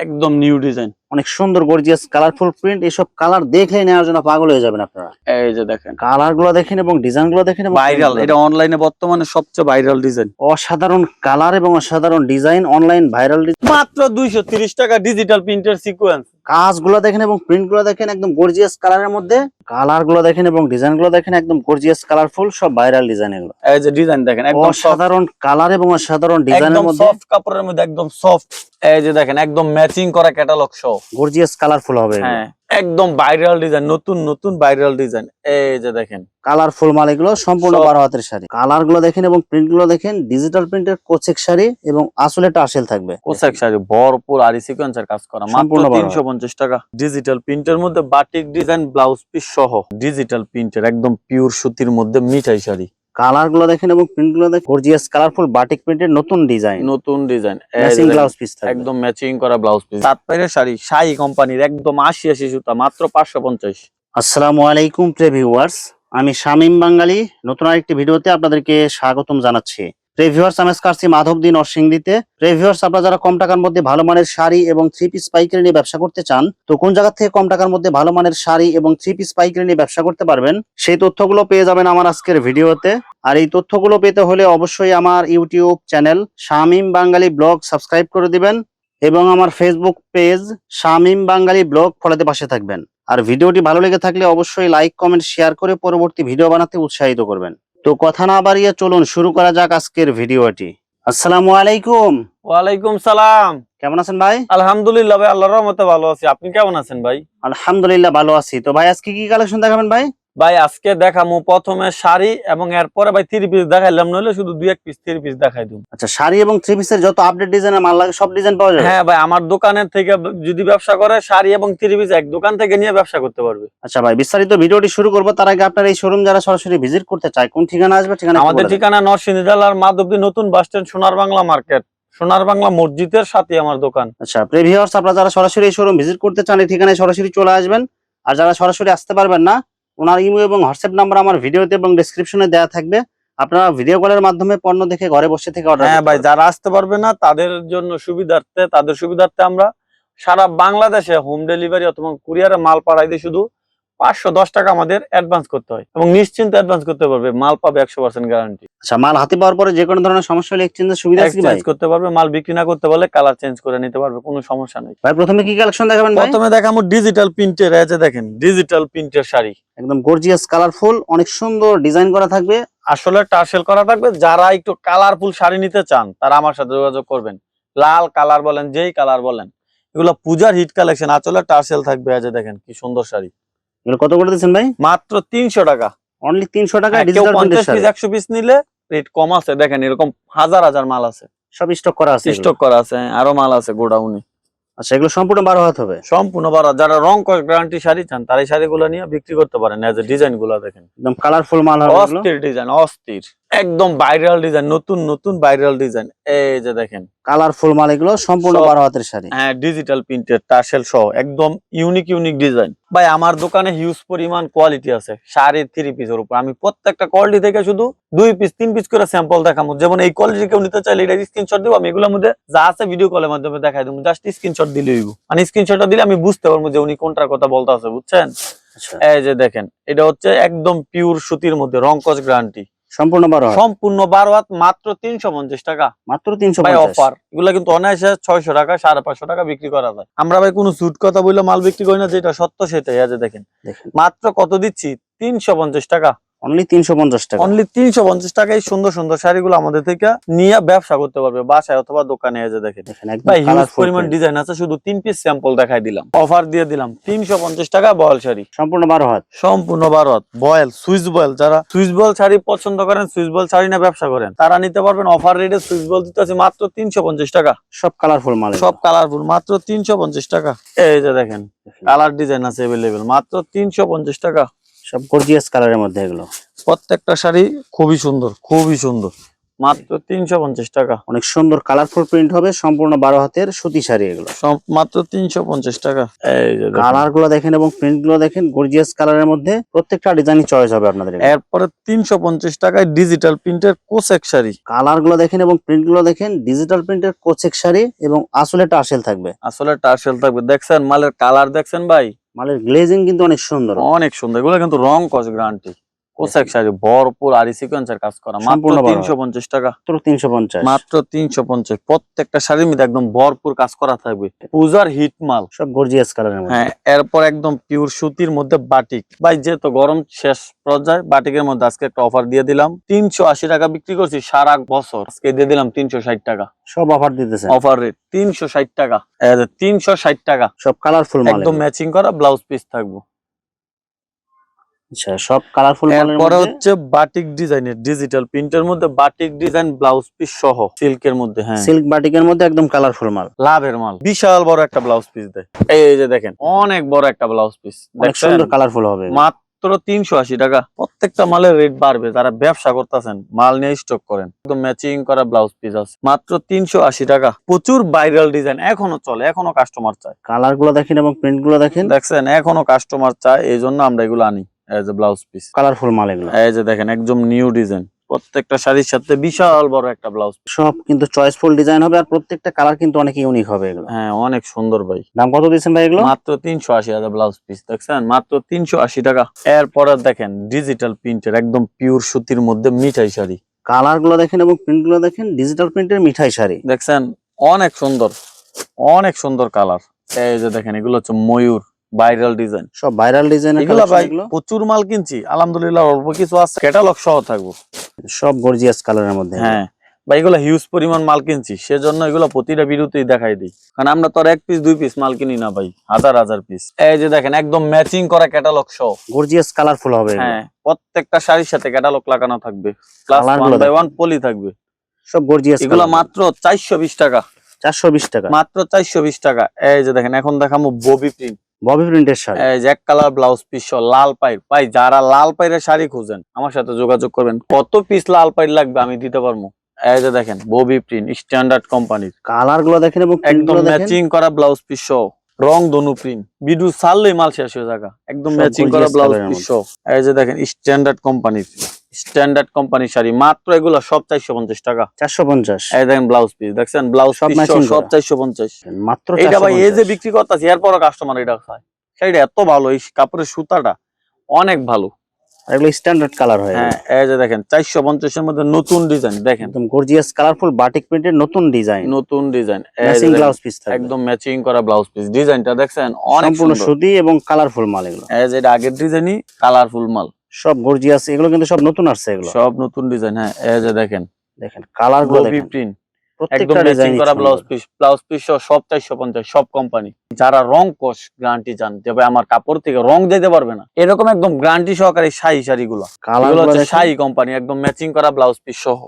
একদম new design. অনেক সুন্দর গর্জিয়াস কালারফুল প্রিন্ট। এসব কালার দেখলেই নেওয়ার জন্য পাগল হয়ে যাবেন আপনারা। এই যে দেখেন কালার গুলো দেখেন এবং ডিজাইন গুলো দেখেন এবং ভাইরাল, এটা অনলাইনে বর্তমানে সবচেয়ে ভাইরাল ডিজাইন। অসাধারণ কালার এবং অসাধারণ ডিজাইন, অনলাইন ভাইরাল। মাত্র 230 টাকা ডিজিটাল প্রিন্টের সিকোয়েন্স। কাজগুলো দেখেন এবং প্রিন্ট গুলো দেখেন একদম গর্জিয়াস কালারের মধ্যে। কালার গুলো দেখেন এবং ডিজাইন গুলো দেখেন একদম গর্জিয়াস কালারফুল, সব ভাইরাল ডিজাইন এগুলো। এই যে ডিজাইন দেখেন একদম অসাধারণ কালার এবং অসাধারণ ডিজাইনের মধ্যে, সফট কাপড়ের মধ্যে একদম সফট। এই যে দেখেন একদম ম্যাচিং করা ক্যাটালগ সহ গর্জিয়াস কালারফুল হবে। হ্যাঁ একদম ভাইরাল ডিজাইন, নতুন নতুন ভাইরাল ডিজাইন। এই যে দেখেন কালারফুল মাল এগুলো, সম্পূর্ণ 12 হাতের শাড়ি। কালার গুলো দেখেন এবং প্রিন্ট গুলো দেখেন, ডিজিটাল প্রিন্টের কোচেক শাড়ি এবং আসলে টার্সেল থাকবে। কোচেক শাড়ি ভরপুর আরি সিকোয়েন্সের কাজ করা, মাত্র 350 টাকা। ডিজিটাল প্রিন্টের মধ্যে বাটিক ডিজাইন ব্লাউজ পিস সহ ডিজিটাল প্রিন্টের একদম পিওর সুতির মধ্যে মিঠাই শাড়ি। কালার গুলো দেখেন এবং প্রিন্ট গুলো দেখেন, গর্জিয়াস কালারফুল বাটিক প্রিন্টের নতুন ডিজাইন, নতুন ডিজাইন। ম্যাচিং ব্লাউজ পিস থাকবে, একদম ম্যাচিং করা ব্লাউজ পিস। তাঁতপাড়ের শাড়ি শাই কোম্পানির একদম 80 সুতা, মাত্র 550। আসসালামু আলাইকুম প্রিয় ভিউয়ার্স, আমি শামীম বাঙালি নতুন আরেকটি ভিডিওতে আপনাদেরকে স্বাগতম জানাচ্ছি। প্রিয় ভিউয়ার্স, আমি আজকে আসছি মাধবদী নরসিংদীতে। প্রিয় ভিউয়ার্স, আপনারা যারা কম টাকার মধ্যে ভালো মানের শাড়ি এবং 3 পিস পাইকারি নিয়ে ব্যবসা করতে চান, তো কোন জায়গা থেকে কম টাকার মধ্যে ভালো মানের শাড়ি এবং 3 পিস পাইকারি নিয়ে ব্যবসা করতে পারবেন, সেই তথ্যগুলো পেয়ে যাবেন আমার আজকের ভিডিওতে। আর এই তথ্যগুলো পেতে হলে অবশ্যই আমার ইউটিউব চ্যানেল শামীম বাঙালি ব্লগ সাবস্ক্রাইব করে দিবেন এবং আমার ফেসবুক পেজ শামীম বাঙালি ব্লগ ফলোতে পাশে থাকবেন। আর ভিডিওটি ভালো লেগে থাকলে অবশ্যই লাইক কমেন্ট শেয়ার করে পরবর্তী ভিডিও বানাতে উৎসাহিত করবেন। তো কথা না বাড়িয়ে চলুন শুরু করা যাক আজকের ভিডিওটি। আসসালামু আলাইকুম। ওয়ালাইকুম সালাম। কেমন আছেন ভাই? আলহামদুলিল্লাহ ভাই, আল্লাহর রহমতে ভালো আছি। আপনি কেমন আছেন ভাই? আলহামদুলিল্লাহ ভালো আছি। তো ভাই আজকে কি কালেকশন দেখাবেন ভাই? ভাই আজকে দেখামু প্রথমে শাড়ি এবং এরপরে ভাই 3 পিস দেখাইলাম, নইলে শুধু 2-1 পিস 3 পিস দেখাই দিই। আচ্ছা, শাড়ি এবং 3 পিসের যত আপডেট ডিজাইনের মাল লাগে সব ডিজাইন পাওয়া যাবে? হ্যাঁ ভাই, আমার দোকানের থেকে যদি ব্যবসা করে শাড়ি এবং 3 পিস এক দোকান থেকে নিয়ে ব্যবসা করতে পারবে। আচ্ছা ভাই, বিস্তারিত ভিডিওটি শুরু করব তার আগে আপনার এই শোরুম যারা সরাসরি ভিজিট করতে চায় কোন ঠিকানা আসবে? ঠিকানা আমাদের ঠিকানা নরসিংদী জেলার মাধবদী নতুন বাস স্ট্যান্ড, সোনার বাংলা মার্কেট, সোনার বাংলা মসজিদের সাথে আমার দোকান। আচ্ছা প্রিয় ভিউয়ার্স, আপনারা যারা সরাসরি এই শোরুম ভিজিট করতে চান এই ঠিকানায় সরাসরি চলে আসবেন। আর যারা সরাসরি আসতে পারবেন না, ওনার ইমেল এবং হোয়াটসঅ্যাপ নাম্বার আমার ভিডিওতে এবং ডেসক্রিপশনে দেওয়া থাকবে। আপনারা ভিডিও কলের মাধ্যমে পণ্য দেখে ঘরে বসে থেকে অর্ডার। হ্যাঁ ভাই, যারা আসতে পারবে না তাদের জন্য সুবিধার্থে আমরা সারা বাংলাদেশে হোম ডেলিভারি অথবা কুরিয়ারে মাল পাঠাই দিই। শুধু 510 টাকা আমাদের অ্যাডভান্স করতে হয় এবং নিশ্চিন্তে অ্যাডভান্স করতে পারবে, মাল পাবে 100% গ্যারান্টি। আচ্ছা, মাল হাতে পাওয়ার পরে যে কোনো ধরনের সমস্যা হলে এক্সচেঞ্জের সুবিধা আছে কি ভাই? চেঞ্জ করতে পারবে, মাল বিক্রি না করতে পারলে কালার চেঞ্জ করে নিতে পারবে, কোনো সমস্যা নেই। ভাই প্রথমে কি কালেকশন দেখাবেন ভাই? প্রথমে দেখাবো ডিজিটাল প্রিন্টের। এই যে দেখেন ডিজিটাল প্রিন্টের শাড়ি, একদম গর্জিয়াস কালারফুল, অনেক সুন্দর ডিজাইন করা থাকবে, আসলে টার্সেল করা থাকবে। যারা একটু কালারফুল শাড়ি নিতে চান তারা আমার সাথে যোগাযোগ করবেন। লাল কালার বলেন, যেই কালার বলেন, এগুলো পূজার হিট কালেকশন। আসলে টার্সেল থাকবে। এই যে দেখেন কি সুন্দর শাড়ি। এগুলো কত করে দিচ্ছেন ভাই? মাত্র 300 টাকা। অনলি 300 টাকা। কেউ 50 পিস 100 পিস নিলে রেট কম আছে। দেখেন এরকম হাজার হাজার মাল আছে, সব স্টক করা আছে, স্টক করা আছে, আরো মাল আছে গোডাউনে। আচ্ছা, এগুলো সম্পূর্ণ 12 হাত হবে? সম্পূর্ণ 12। যারা রং কস গ্যারান্টি শাড়ি চান তারা এই শাড়িগুলো নিয়ে বিক্রি করতে পারেন। এই যে ডিজাইন গুলো দেখেন, একদম কালারফুল মাল হবে এগুলো। অস্থির ডিজাইন, অস্থির, একদম ভাইরাল ডিজাইন, নতুন নতুন ভাইরাল ডিজাইন। এই যে দেখেন কালারফুল মাল এগুলো, সম্পূর্ণ 12 হাতের শাড়ি। হ্যাঁ, ডিজিটাল প্রিন্টের টার্সেল সহ একদম ইউনিক ডিজাইন। ভাই আমার দোকানে হিউজ পরিমাণ কোয়ালিটি আছে শাড়ি 3 পিসের উপর। আমি প্রত্যেকটা কোয়ালিটি থেকে শুধু 2 পিস 3 পিস করে স্যাম্পল দেখাবো। যেমন এই কোয়ালিটি কেউ নিতে চাইলে এটা স্ক্রিনশট দিব, আমি এগুলোর মধ্যে যা আছে ভিডিও কলের মাধ্যমে দেখাই দেবো। জাস্ট স্ক্রিনশট দিলে হইব, মানে স্ক্রিনশটটা দিলে আমি বুঝতে পারবো যে উনি কোনটার কথা বলতে আছে, বুঝছেন? এই যে দেখেন, এটা হচ্ছে একদম পিওর সুতির মধ্যে রং কস গ্যারান্টি, সম্পূর্ণ 12 হাত। সম্পূর্ণ 12 হাত, মাত্র 350 টাকা। মাত্র 350 ভাই অফার। এগুলা কিন্তু অনায়াসে 600 টাকা 550 টাকা বিক্রি করা যায়। আমরা ভাই কোনো সুট কথা বললে মাল বিক্রি করি না, যেটা সত্য সেটাই। এই যে দেখেন মাত্র কত দিচ্ছি, 350 টাকা। অনলি 350 টাকা। অনলি 350 টাকায় সুন্দর সুন্দর শাড়িগুলো আমাদের থেকে নিয়ে ব্যবসা করতে পারবে বাসায় অথবা দোকানে। এই যে দেখেন ভাই হিউজ পরিমাণ ডিজাইন আছে, শুধু 3 পিস স্যাম্পল দেখাই দিলাম, অফার দিয়ে দিলাম 350 টাকা বয়েল শাড়ি, সম্পূর্ণ 12 হাত। সম্পূর্ণ 12 হাত বয়েল, সুইস বয়েল। যারা সুইস বয়েল শাড়ি পছন্দ করেন, সুইস বয়েল শাড়ি নিয়ে ব্যবসা করেন, তারা নিতে পারবেন। অফার রেটে সুইস বয়েল দিতে আছে মাত্র 350 টাকা। সব কালারফুল মাল, সব কালারফুল, মাত্র 350 টাকা। এই যে দেখেন কালার ডিজাইন আছে अवेलेबल, মাত্র 350 টাকা। সব গর্জিয়াস কালারের মধ্যে এগুলো। প্রত্যেকটা শাড়ি খুবই সুন্দর, খুবই সুন্দর। মাত্র 350 টাকা। অনেক সুন্দর কালারফুল প্রিন্ট হবে, সম্পূর্ণ 12 হাতের সুতি শাড়ি এগুলো। সব মাত্র 350 টাকা। এই যে দেখেন। কালার গুলো দেখেন এবং প্রিন্ট গুলো দেখেন, গর্জিয়াস কালারের মধ্যে প্রত্যেকটা ডিজাইন চয়েস হবে আপনাদের। এরপরে 350 টাকায় ডিজিটাল প্রিন্টের কোসেক শাড়ি। কালার গুলো দেখেন এবং প্রিন্ট গুলো দেখেন, ডিজিটাল প্রিন্টের কোচেক শাড়ি এবং আসলে টার্সেল থাকবে। আসলে টার্সেল থাকবে। দেখছেন মালের কালার দেখছেন ভাই, মালের গ্লেজিং কিন্তু অনেক সুন্দর, অনেক সুন্দর। এগুলো কিন্তু রং কস গ্যারান্টি। কোসেক শাড়ি ভরপুর আরি সিকোয়েন্সের কাজ করা, মাত্র সম্পূর্ণ 350 টাকা। মাত্র 350। মাত্র 350। প্রত্যেকটা শাড়ির মধ্যে একদম ভরপুর কাজ করা থাকবে, পূজার হিট মাল। সব গর্জিয়াস কালারের মধ্যে। হ্যাঁ, এরপর একদম পিওর সুতির মধ্যে বাটিক। ভাই যেহেতু গরম শেষ পর্যায়ে, বাটিকের মধ্যে আজকে একটা অফার দিয়ে দিলাম। 380 টাকা বিক্রি করছি সারা বছর, আজকে দিয়ে দিলাম 360 টাকা। সব অফার দিতেছেন, অফার রেট 360 টাকা। 360 টাকা। সব কালারফুল মাল, একদম ম্যাচিং করা ব্লাউজ পিস থাকবে। আচ্ছা, সব কালারফুল মালের এরপরে মধ্যে হচ্ছে বাটিক ডিজাইনের, ডিজিটাল প্রিন্টের মধ্যে বাটিক ডিজাইন ব্লাউজ পিস সহ, সিল্কের মধ্যে। হ্যাঁ, সিল্ক বাটিকের মধ্যে একদম কালারফুল মাল, লাভের মাল। বিশাল বড় একটা ব্লাউজ পিস দেয়। এই যে দেখেন, অনেক বড় একটা ব্লাউজ পিস। অনেক সুন্দর কালারফুল হবে। মাত্র 380 টাকা। প্রত্যেকটা মালের রেট বাড়বে, যারা ব্যবসা করতেছেন মাল নিয়ে স্টক করেন। একদম ম্যাচিং করা ব্লাউজ পিস আছে, মাত্র 380 টাকা। প্রচুর ভাইরাল ডিজাইন, এখনো চলে, এখনো কাস্টমার চায়। কালার গুলো দেখেন এবং প্রিন্ট গুলো দেখেন, দেখছেন এখনো কাস্টমার চায়, এই জন্য আমরা এগুলো আনি as a blouse piece. Colourful মাল এগুলো। এই যে দেখেন, একদম নিউ ডিজাইন। প্রত্যেকটা শাড়ির সাথে বিশাল বড় একটা ব্লাউজ। সব কিন্তু চয়েসফুল ডিজাইন হবে, আর প্রত্যেকটা কালার কিন্তু অনেক ইউনিক হবে এগুলো। হ্যাঁ, অনেক সুন্দর ভাই। দাম কত দিচ্ছেন ভাই এগুলো? মাত্র 380 টাকা ব্লাউজ পিস। দেখছেন, মাত্র 380 টাকা। এরপরে দেখেন ডিজিটাল প্রিন্টের একদম পিওর সুতির মধ্যে মিঠাই শাড়ি। কালার গুলো দেখেন এবং প্রিন্ট গুলো দেখেন, ডিজিটাল প্রিন্টের মিঠাই শাড়ি। দেখছেন, অনেক সুন্দর, অনেক সুন্দর কালার। এই যে দেখেন, এগুলো হচ্ছে ময়ূর ভাইরাল ডিজাইন। সব ভাইরাল ডিজাইনের এগুলো ভাই প্রচুর মাল কিনছি, আলহামদুলিল্লাহ অল্প কিছু আছে, ক্যাটালগ সহ থাকবো। সব গর্জিয়াস কালারের মধ্যে। হ্যাঁ ভাই, এগুলো হিউজ পরিমাণ মাল কিনছি, সেজন্য এগুলো প্রতিটা ভিডিওতেই দেখাই দিই। কারণ আমরা তো আর 1 পিস 2 পিস মাল কিনি না ভাই, হাজার হাজার পিস। এই যে দেখেন, একদম ম্যাচিং করা ক্যাটালগ সহ, গর্জিয়াস কালারফুল হবে। হ্যাঁ, প্রত্যেকটা শাড়ির সাথে ক্যাটালগ লাগানো থাকবে, প্লাস 1 বাই 1 পলি থাকবে। সব গর্জিয়াস। এগুলো মাত্র 420 টাকা। 420 টাকা, মাত্র 420 টাকা। এই যে দেখেন, এখন দেখাবো ববি প্রিন্ট। ববি প্রিন্টের শাড়ি। এই যে এক কালার ব্লাউজ পিস সহ লাল পাইর। ভাই যারা লাল পাইরের শাড়ি খুঁজেন, আমার সাথে যোগাযোগ করবেন। কত পিস লাল পাইর লাগবে আমি দিতে পারবো। এই যে দেখেন, ববি প্রিন্ট, স্ট্যান্ডার্ড কোম্পানির। কালার গুলো দেখেন এবং একদম ম্যাচিং করা ব্লাউজ পিস সহ, রং ধনু প্রিন্ট। বিডু ছাড়লেই মাল শেষ হয়ে যাবে। একদম ম্যাচিং করা ব্লাউজ পিস সহ। এই যে দেখেন, স্ট্যান্ডার্ড কোম্পানির, স্ট্যান্ডার্ড কোম্পানির শাড়ি। মাত্র এগুলো সব 450 টাকা। 450। এই দেখেন ব্লাউজ পিস, দেখছেন ব্লাউজ পিস সব 450 মাত্র। এটা ভাই এই যে বিক্রি করতেছি, এরপরও কাস্টমার এটা খায়। শাড়িটা এত ভালো, এই কাপড়ের সুতাটা অনেক ভালো। এগুলো স্ট্যান্ডার্ড কালার হয়। হ্যাঁ, এই যে দেখেন 450 এর মধ্যে নতুন ডিজাইন। দেখেন একদম গর্জিয়াস কালারফুল বাটিক প্রিন্টের নতুন ডিজাইন, নতুন ডিজাইন। ম্যাচিং ব্লাউজ পিস থাকবে। একদম ম্যাচিং করা ব্লাউজ পিস। ডিজাইনটা দেখছেন অনেক সম্পূর্ণ সুন্দর, সুতি এবং কালারফুল মাল এগুলো। এই যে এটা আগের ডিজাইনই, কালারফুল মাল। সব গর্জিয়াস, এগুলো কিন্তু সব নতুন আসছে এগুলো। সব নতুন ডিজাইন। হ্যাঁ, এই যে দেখেন, দেখেন কালার গুলো ববি দেখেন, প্রিন্ট, একদম প্রত্যেকটা ম্যাচিং ডিজাইন করা ব্লাউজ পিস সব 450, সব কোম্পানি। যারা রং কোশ গ্যারান্টি চান, তবে আমার কাপড় থেকে রং যেতে পারবে না, এরকম একদম গ্যারান্টি সহকারে শাড়ি শাড়িগুলো। এগুলো হচ্ছে শাড়ি কোম্পানি, একদম ম্যাচিং করা ব্লাউজ পিস সহ,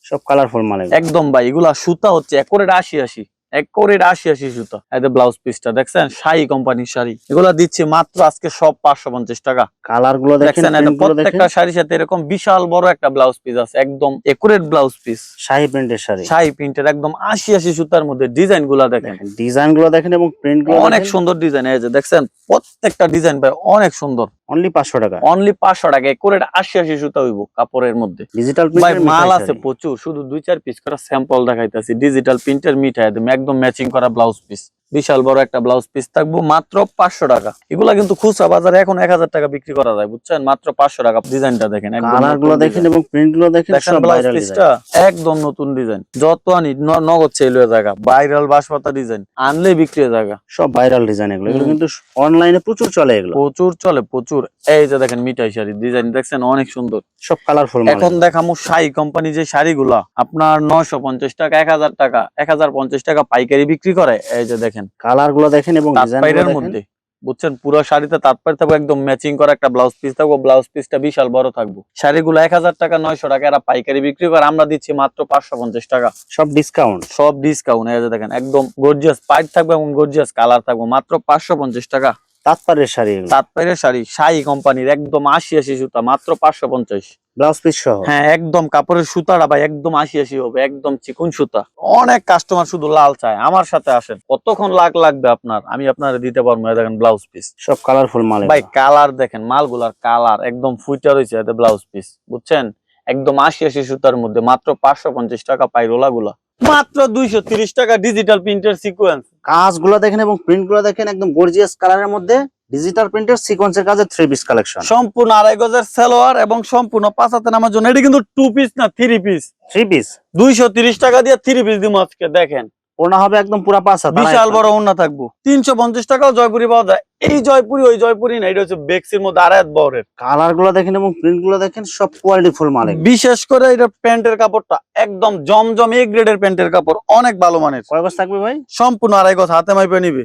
সব কালারফুল মাল একদম। ভাই এগুলা সুতা হচ্ছে একুরেট 80 সুতা। এতে ব্লাউজ পিসটা দেখছেন, শাড়ি কোম্পানির শাড়ি। এগুলা দিচ্ছি মাত্র আজকে সব 550 টাকা। কালার গুলো দেখেন, প্রত্যেকটা শাড়ির সাথে এরকম বিশাল বড় একটা ব্লাউজ পিস আছে, একদম একুরেট ব্লাউজ পিস, শাড়ি প্রিন্টের শাড়ি। শাড়ি প্রিন্টের একদম 80 সুতার মধ্যে। ডিজাইন গুলা দেখেন, ডিজাইন গুলো দেখেন এবং প্রিন্ট গুলো অনেক সুন্দর ডিজাইন। এই যে দেখছেন, প্রত্যেকটা ডিজাইন ভাই অনেক সুন্দর। অনলি 500 টাকা। অনলি 500 টাকা। একুরেট 80 সুতা হইব কাপড়ের মধ্যে। ডিজিটাল ভাই মাল আছে প্রচুর, শুধু 2-4 পিস করে স্যাম্পল দেখাইতেছি। ডিজিটাল প্রিন্টের মিঠাই একদম ম্যাচিং করা ব্লাউজ পিস, বিশাল বড় একটা ব্লাউজ পিস থাকবো, মাত্র 500 টাকা। এগুলা কিন্তু খুচরা বাজারে এখন 1000 টাকা বিক্রি করা যায়, বুঝছেন? মাত্র 500 টাকা। ডিজাইনটা দেখেন, কালার গুলো দেখেন এবং প্রিন্ট গুলো দেখেন, সব ব্লাউজ ভাইরাল পিসটা একদম নতুন ডিজাইন। যত আনি নগদ সেল হয়ে জায়গা, ভাইরাল বাঁশপাতা ডিজাইন আনলে বিক্রি হয়ে জায়গা। সব ভাইরাল ডিজাইন এগুলো। এগুলো কিন্তু অনলাইনে প্রচুর চলে, এগুলো প্রচুর চলে, প্রচুর। এই যে দেখেন, মিঠাই শাড়ি ডিজাইন দেখছেন, অনেক সুন্দর, সব কালারফুল। এখন দেখামু শাড়ি কোম্পানি যে শাড়িগুলা আপনার 950 টাকা, 1000 টাকা, 1050 টাকা পাইকারি বিক্রি করে। এই যে দেখেন, কালার গুলো দেখেন এবং তাঁতপাইরের মধ্যে, বুঝছেন? পুরো শাড়িতে তাঁতপাইর থাকবে, একদম ম্যাচিং করা একটা ব্লাউজ পিস থাকবে। ব্লাউজ পিসটা বিশাল বড় থাকবে। শাড়িগুলো 1000 টাকা, 900 টাকা এরা পাইকারি বিক্রি করে, আমরা দিচ্ছি মাত্র 550 টাকা। সব ডিসকাউন্ট, সব ডিসকাউন্ট। এই যে দেখেন, একদম গর্জিয়াস পাইট থাকবে এবং গর্জিয়াস কালার থাকবে, মাত্র 550 টাকা। তাৎপর্যের শাড়ি এগুলো। তাঁতপাড়ের শাড়ি শাহী কোম্পানির একদম ৮০ সুতা, মাত্র 550। ব্লাউজ পিস সহ। হ্যাঁ, একদম কাপড়ের সুতাটা ভাই একদম ৮০ হবে, একদম চিকন সুতা। অনেক কাস্টমার শুধু লাল চায়, আমার সাথে আসেন, কতক্ষণ লাগবে আপনার, আমি আপনারা দিতে পারবো। এই দেখেন ব্লাউজ পিস, সব কালারফুল মাল ভাই এগুলো। কালার দেখেন, মালগুলার কালার একদম ফুইটা রয়েছে এতে ব্লাউজ পিস, বুঝছেন? একদম ৮০ সুতার মধ্যে মাত্র 550 টাকা পাইরোলা গুলা, মাত্র 230 টাকা ডিজিটাল প্রিন্টের সিকোয়েন্স। কাজগুলো দেখেন এবং প্রিন্ট গুলো দেখেন, একদম গর্জিয়াস কালারের মধ্যে ডিজিটাল প্রিন্টের সিকোয়েন্সের কাজে 3 পিস কালেকশন। সম্পূর্ণ 2.5 গজের সালোয়ার এবং সম্পূর্ণ 5 হাতে নামার জন্য। এটা কিন্তু 2 পিস না, 3 পিস। 3 পিস 230 টাকা দিয়ে 3 পিস দিব আজকে। দেখেন ওড়না হবে একদম পুরা 5 হাত, বিশাল বড় ওড়না থাকবো। 350 টাকাও জয়পুরি পাওয়া যায়। এই জয়পুরি ওই জয়পুরি না, এটা হচ্ছে বেক্সির মধ্যে 2.5 বরের। কালার গুলো দেখেন এবং প্রিন্ট গুলো দেখেন, সব কোয়ালিটি ফুল মাল এগুলো। বিশেষ করে এটা প্যান্টের কাপড়টা একদম জমজম এ গ্রেডের প্যান্টের কাপড়, অনেক ভালো মানের। কয় গজ থাকবে ভাই? সম্পূর্ণ 2.5 গজ হাতে মাইপে নিবে।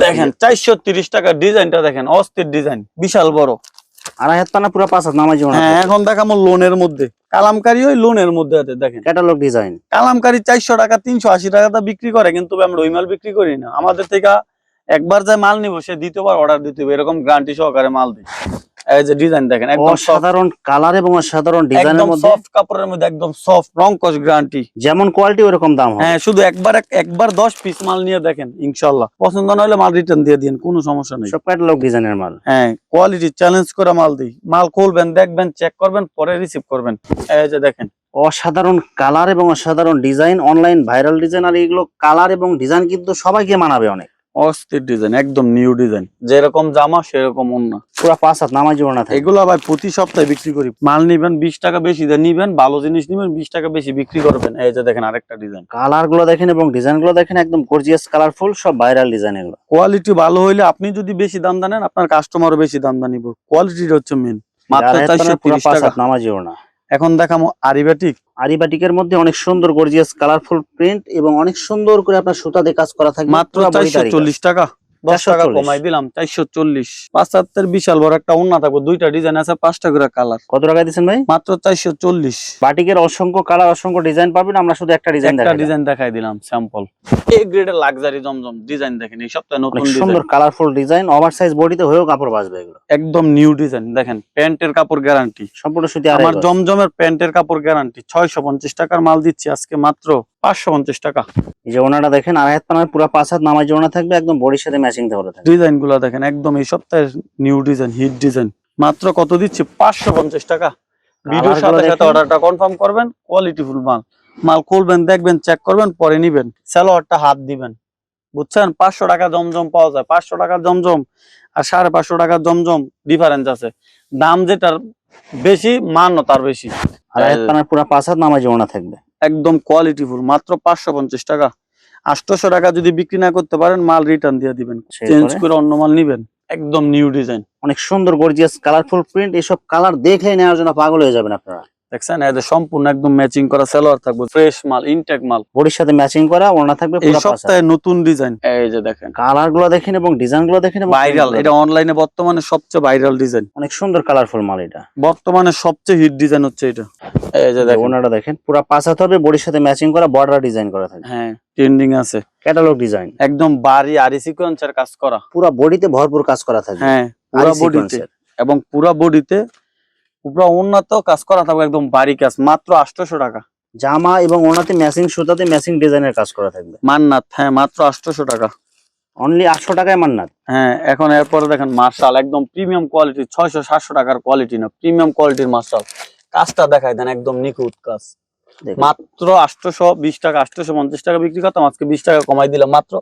দেখেন 430 টাকা, ডিজাইনটা দেখেন অস্থির ডিজাইন, বিশাল বড়। 2.5 হাত পানা পুরা 5 হাত নামাজি ওড়না। হ্যাঁ, এখন দেখাবো লোনের মধ্যে, কালামকারী ওই লোনের মধ্যে আছে। দেখেন ক্যাটালগ ডিজাইন। কালামকারী 400 টাকা 380 টাকা বিক্রি করে, কিন্তু আমরা ওই মাল বিক্রি করি না। আমাদের থেকে একবার যে মাল নিব সে দ্বিতীয়বার অর্ডার দিতে হবে, এরকম গ্যারান্টি সহকারে মাল দিই। এই যে ডিজাইন দেখেন, একদম অসাধারণ কালার এবং অসাধারণ ডিজাইনের একদম মধ্যে, সফট কাপড়ের মধ্যে, একদম সফট, রং কস গ্যারান্টি। যেমন কোয়ালিটি ওরকম দাম হবে। হ্যাঁ, শুধু একবার 10 পিস মাল নিয়ে দেখেন, ইনশাআল্লাহ পছন্দ না হলে মাল রিটার্ন দিয়ে দিন, কোনো সমস্যা নেই। সব ক্যাটালগ ডিজাইনের মাল। হ্যাঁ, কোয়ালিটি চ্যালেঞ্জ করে মাল দিই। মাল খুলবেন, দেখবেন, চেক করবেন, পরে রিসিভ করবেন। এই যে দেখেন অসাধারণ কালার এবং অসাধারণ ডিজাইন, অনলাইন ভাইরাল ডিজাইন। আর এগুলো কালার এবং ডিজাইন কিন্তু সবাইকে মানাবে অনেক। অস্থির ডিজাইন, একদম নিউ ডিজাইন, যেরকম জামা সেরকম ওড়না। পুরা 5 হাত নামাজি ওড়না থাকে। এগুলো ভাই প্রতি সপ্তাহে বিক্রি করি। মাল নিবেন 20 টাকা বেশি দিয়ে নিবেন, ভালো জিনিস নিবেন 20 টাকা বেশি বিক্রি করবেন। এই যে দেখেন আরেকটা ডিজাইন, কালার গুলো দেখেন এবং ডিজাইন গুলো দেখেন, একদম গর্জিয়াস কালারফুল, সব ভাইরাল ডিজাইন এগুলো। কোয়ালিটি ভালো হইলে আপনি যদি বেশি দাম দেন, আপনার কাস্টমারও বেশি দাম নিব। কোয়ালিটিটা হচ্ছে মেন। মাত্র 430 টাকা নামাজি ওড়না। এখন দেখাবো আরিবাটিক। আরিবাটিকের মধ্যে অনেক সুন্দর গর্জিয়াস কালারফুল প্রিন্ট এবং অনেক সুন্দর করে আপনার সুতা দিয়ে কাজ করা থাকবে। মাত্র 440 টাকা, 10 টাকা কমাই দিলাম, 440। 75 বিশাল বড় একটা ওড়না থাকবে, 2টা ডিজাইন আছে, 5টা করে কালার। কত টাকা দিচ্ছেন ভাই? মাত্র 440। বাটিকের অসংখ্য কালার, অসংখ্য ডিজাইন পাবেন, আমরা শুধু একটা ডিজাইন একটা ডিজাইন দেখাই দিলাম স্যাম্পল। এই গ্রেডের লাক্সারি জমজম ডিজাইন দেখেন, এই সপ্তাহে নতুন ডিজাইন, সুন্দর কালারফুল ডিজাইন। ওভারসাইজ বডিতে হয়েও কাপড় বাঁচবে এগুলো। একদম নিউ ডিজাইন। দেখেন প্যান্টের কাপড় গ্যারান্টি, সম্পূর্ণ সুতি। আমার জমজমের প্যান্টের কাপড় গ্যারান্টি। 650 টাকার মাল দিচ্ছি আজকে মাত্র 550 টাকা। এই যে ওনাটা দেখেন, 2.5 হাত পানার পুরো 5 হাত নামাজি ওনা থাকবে, একদম বডির সাথে ম্যাচিং থাকবে। ডিজাইন গুলো দেখেন, একদম এই সপ্তাহের নিউ ডিজাইন, হিট ডিজাইন। মাত্র কত দিচ্ছি? 550 টাকা। ভিডিওর সাথে সাথে অর্ডারটা কনফার্ম করবেন। কোয়ালিটি ফুল মাল, মাল খুলবেন, দেখবেন, চেক করবেন, পরে নিবেন। সালোয়ারটা হাত দিবেন, বুঝছেন? 500 টাকা জমজম পাওয়া যায়। 500 টাকার জমজম আর 550 টাকার জমজম ডিফারেন্স আছে। দাম যেটার বেশি, মানও তার বেশি। 2.5 হাত পানার পুরো 5 হাত নামাজি ওনা থাকবে, একদম কোয়ালিটি ফুল, মাত্র 550 টাকা। 800 টাকা যদি বিক্রি না করতে পারেন, মাল রিটার্ন দিয়ে দিবেন, চেঞ্জ করে অন্য মাল নিবেন। একদম নিউ ডিজাইন, অনেক সুন্দর গর্জিয়াস কালারফুল প্রিন্ট। এসব কালার দেখলেই নেওয়ার জন্য পাগল হয়ে যাবেন আপনারা। দেখছেন এদের সম্পূর্ণ একদম ম্যাচিং করা সালোয়ার থাকবে, ফ্রেশ মাল, ইনটেক মাল, বডির সাথে ম্যাচিং করা ওড়না থাকবে। এই সপ্তাহে নতুন ডিজাইন। এই যে দেখেন কালার গুলো দেখেন এবং ডিজাইন গুলো দেখেন, ভাইরাল। এটা অনলাইনে বর্তমানে সবচেয়ে ভাইরাল ডিজাইন, অনেক সুন্দর কালারফুল মাল। এটা বর্তমানে সবচেয়ে হিট ডিজাইন হচ্ছে এটা। এই যে দেখেন ওড়নাটা দেখেন, পুরো 5 হাত হবে, বডির সাথে ম্যাচিং করা, বর্ডার ডিজাইন করা থাকবে। হ্যাঁ, ট্রেন্ডিং আছে, ক্যাটালগ ডিজাইন, একদম বাড়ি আরি সিকোয়েন্সের কাজ করা, পুরো বডিতে ভরপুর কাজ করা থাকবে। হ্যাঁ, পুরো বডিতে, এবং পুরো বডিতে পুরো উন্নত কাজ করা থাকবে, একদম বাড়ি কাজ। মাত্র 800 টাকা। জামা এবং ওড়নাতে ম্যাচিং সুতাতে ম্যাচিং ডিজাইনের কাজ করা থাকবে। মান্নাত, হ্যাঁ, মাত্র 800 টাকা। অনলি 800 টাকায় মান্নাত। হ্যাঁ, এখন এরপরে দেখেন মার্শাল, একদম প্রিমিয়াম কোয়ালিটি, 600-700 টাকার কোয়ালিটি না, প্রিমিয়াম কোয়ালিটির মার্শাল। কাজটা দেখাই দেন, একদম নিখুঁত কাজ। মাত্র 820 টাকা। 850 টাকা বিক্রি করতাম, আজকে 20 টাকা কমাই দিলাম, মাত্র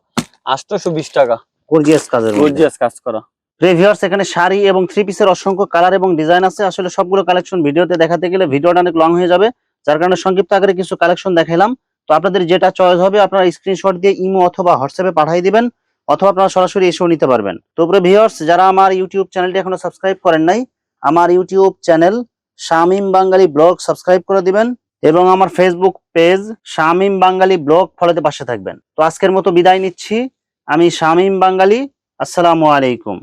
820 টাকা। গর্জিয়াস কাজের, গর্জিয়াস কাজ করা। ভিউয়ার্স, এখানে শাড়ি এবং 3 পিসের অসংখ্য কালার এবং ডিজাইন আছে। আসলে সবগুলো কালেকশন ভিডিওতে দেখাতে গেলে ভিডিওটা অনেক লং হয়ে যাবে, যার কারণে সংক্ষিপ্ত আকারে কিছু কালেকশন দেখাইলাম। তো আপনাদের যেটা চয়েস হবে আপনারা স্ক্রিনশট দিয়ে ইমো অথবা হোয়াটসঅ্যাপে পাঠিয়ে দিবেন, অথবা আপনারা সরাসরি এসেও নিতে পারবেন। তো ভিউয়ার্স, যারা আমার ইউটিউব চ্যানেলটি এখনো সাবস্ক্রাইব করেন নাই, আমার ইউটিউব চ্যানেল শামীম বাঙালি ব্লগ সাবস্ক্রাইব করে দিবেন, এবং আমার ফেসবুক পেজ শামীম বাঙালি ব্লগ ফলোতে পাশে থাকবেন। তো আজকের মতো বিদায় নিচ্ছি, আমি শামীম বাঙালি। আসসালামু আলাইকুম।